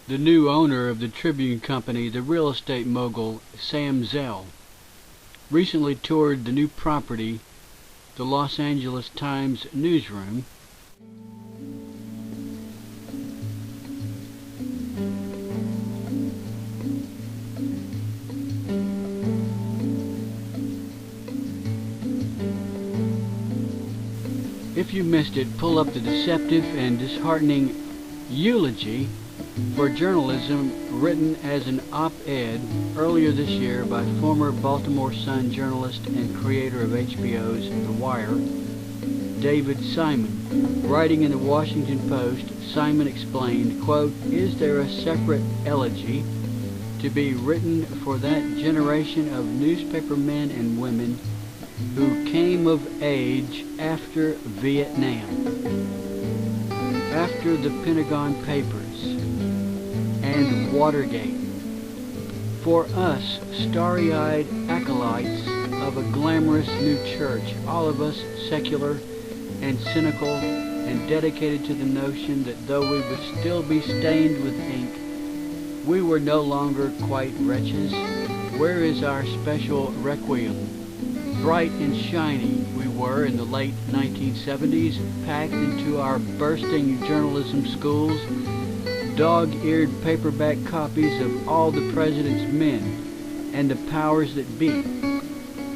The new owner of the Tribune Company, the real estate mogul Sam Zell, recently toured the new property, the Los Angeles Times newsroom. If you missed it, pull up the deceptive and disheartening eulogy for journalism written as an op-ed earlier this year by former Baltimore Sun journalist and creator of HBO's The Wire, David Simon. Writing in the Washington Post, Simon explained, quote, "Is there a separate elegy to be written for that generation of newspaper men and women who came of age after Vietnam, after the Pentagon Papers and Watergate? For us, starry-eyed acolytes of a glamorous new church, all of us secular and cynical and dedicated to the notion that though we would still be stained with ink, we were no longer quite wretches. Where is our special requiem? Bright and shiny we were in the late 1970s, packed into our bursting journalism schools, dog-eared paperback copies of All the President's Men and the Powers That Be,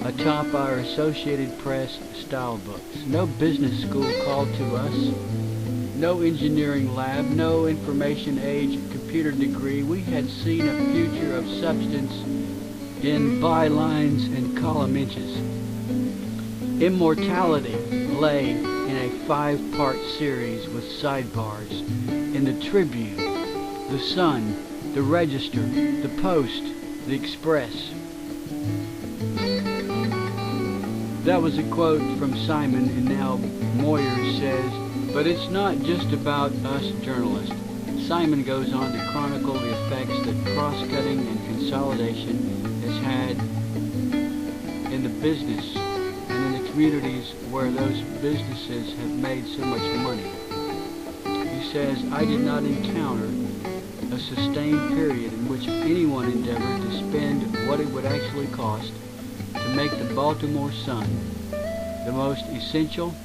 atop our Associated Press style books. No business school called to us, no engineering lab, no information age computer degree. We had seen a future of substance in bylines and column inches. Immortality lay in a 5-part series with sidebars in the Tribune, the Sun, the Register, the Post, the Express." That was a quote from Simon, and now Moyers says, "But it's not just about us journalists." Simon goes on to chronicle the effects that cross-cutting and consolidation has had in the business and in the communities where those businesses have made so much money. He says, "I did not encounter a sustained period in which anyone endeavored to spend what it would actually cost to make the Baltimore Sun the most essential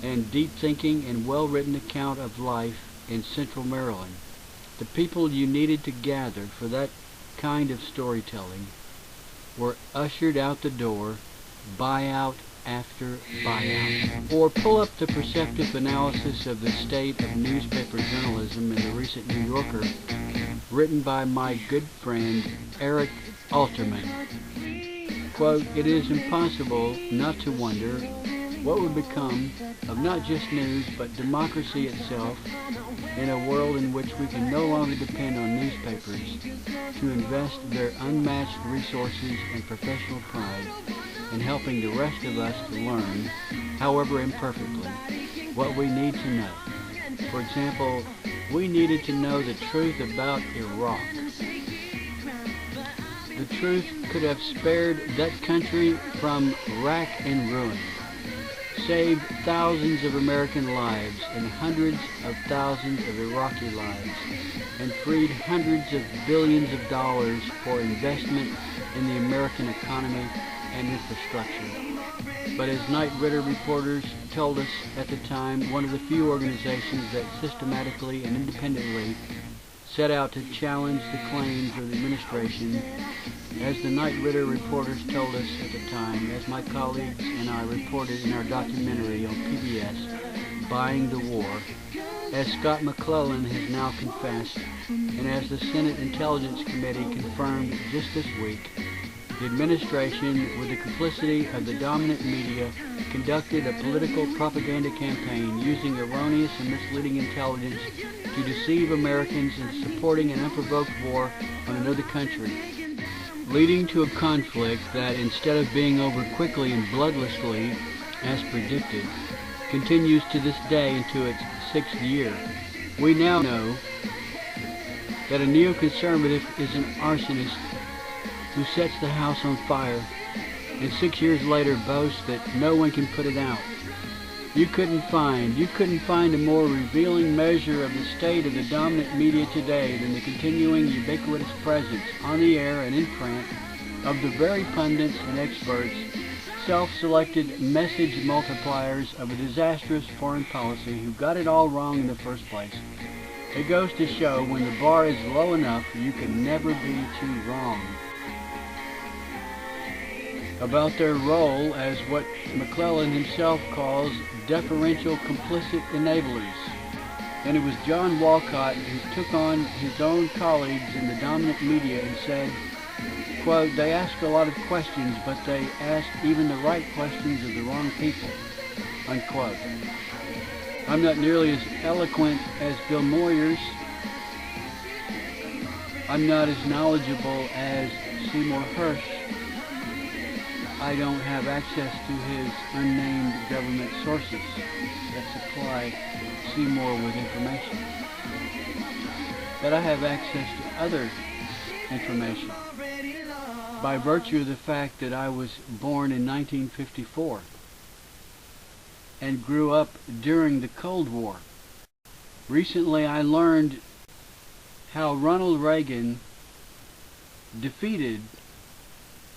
and deep-thinking and well-written account of life in Central Maryland. The people you needed to gather for that kind of storytelling were ushered out the door, buyout after buyout." Or pull up the perceptive analysis of the state of newspaper journalism in the recent New Yorker, written by my good friend Eric Alterman. Quote, "It is impossible not to wonder what would become of not just news but democracy itself in a world in which we can no longer depend on newspapers to invest their unmatched resources and professional pride in helping the rest of us to learn, however imperfectly, what we need to know. For example, we needed to know the truth about Iraq. The truth could have spared that country from rack and ruin, saved thousands of American lives and hundreds of thousands of Iraqi lives, and freed hundreds of billions of dollars for investment in the American economy and infrastructure. But as Knight Ridder reporters told us at the time, one of the few organizations that systematically and independently set out to challenge the claims of the administration, as the Knight Ridder reporters told us at the time, as my colleagues and I reported in our documentary on PBS, Buying the War, as Scott McClellan has now confessed, and as the Senate Intelligence Committee confirmed just this week, the administration, with the complicity of the dominant media, conducted a political propaganda campaign using erroneous and misleading intelligence to deceive Americans into supporting an unprovoked war on another country, leading to a conflict that, instead of being over quickly and bloodlessly, as predicted, continues to this day into its 6th year. We now know that a neoconservative is an arsonist who sets the house on fire and 6 years later boasts that no one can put it out. You couldn't find a more revealing measure of the state of the dominant media today than the continuing ubiquitous presence on the air and in print of the very pundits and experts, self-selected message multipliers of a disastrous foreign policy who got it all wrong in the first place. It goes to show when the bar is low enough, you can never be too wrong. About their role as what McClellan himself calls deferential complicit enablers. And it was John Walcott who took on his own colleagues in the dominant media and said, quote, "They ask a lot of questions, but they ask even the right questions of the wrong people," unquote. I'm not nearly as eloquent as Bill Moyers. I'm not as knowledgeable as Seymour Hersh. I don't have access to his unnamed government sources that supply Seymour with information. But I have access to other information by virtue of the fact that I was born in 1954 and grew up during the Cold War. Recently I learned how Ronald Reagan defeated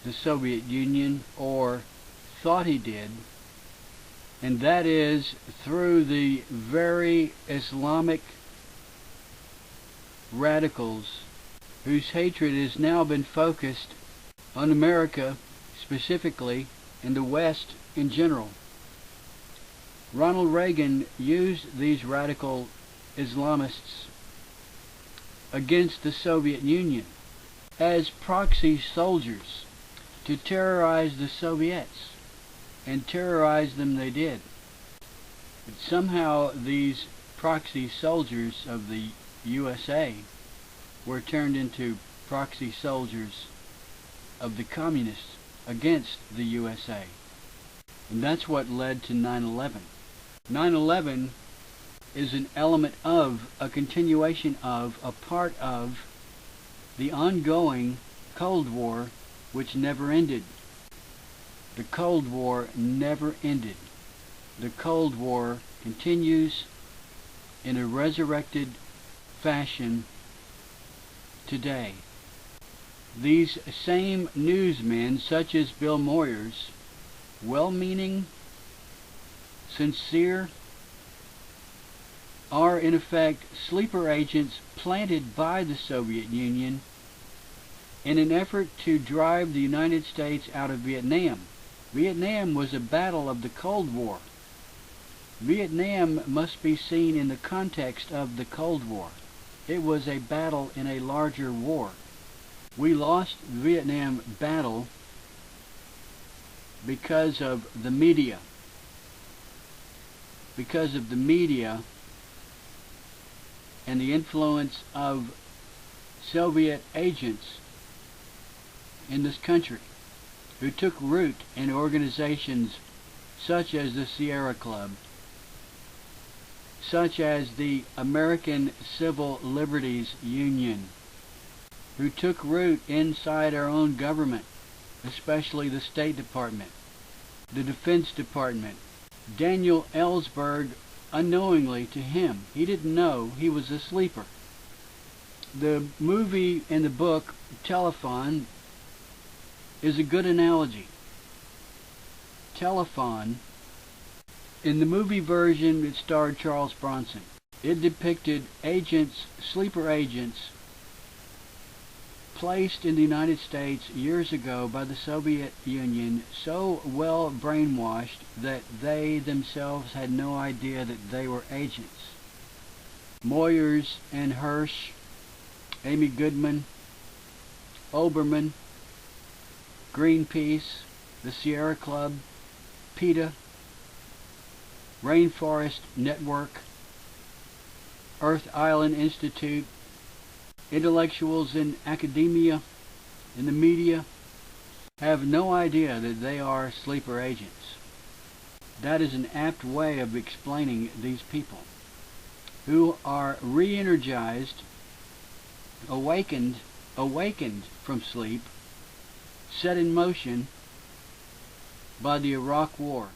the Soviet Union, or thought he did, and that is through the very Islamic radicals whose hatred has now been focused on America specifically and the West in general. Ronald Reagan used these radical Islamists against the Soviet Union as proxy soldiers to terrorize the Soviets, and terrorize them they did. But somehow these proxy soldiers of the USA were turned into proxy soldiers of the communists against the USA. And that's what led to 9/11. 9/11 is an element of, a continuation of, a part of the ongoing Cold War, which never ended. The Cold War never ended. The Cold War continues in a resurrected fashion today. These same newsmen, such as Bill Moyers, well-meaning, sincere, are in effect sleeper agents planted by the Soviet Union in an effort to drive the United States out of Vietnam. Vietnam was a battle of the Cold War. Vietnam must be seen in the context of the Cold War. It was a battle in a larger war. We lost the Vietnam battle because of the media. Because of the media and the influence of Soviet agents in this country who took root in organizations such as the Sierra Club, such as the American Civil Liberties Union, who took root inside our own government, especially the State Department, the Defense Department. Daniel Ellsberg, unknowingly to him, he didn't know he was a sleeper. The movie and the book Telephone is a good analogy. Telephone, in the movie version, it starred Charles Bronson. It depicted agents, sleeper agents, placed in the United States years ago by the Soviet Union, so well brainwashed that they themselves had no idea that they were agents. Moyers and Hersh, Amy Goodman, Oberman, Greenpeace, the Sierra Club, PETA, Rainforest Network, Earth Island Institute, intellectuals in academia, in the media, have no idea that they are sleeper agents. That is an apt way of explaining these people who are re-energized, awakened from sleep, set in motion by the Iraq War.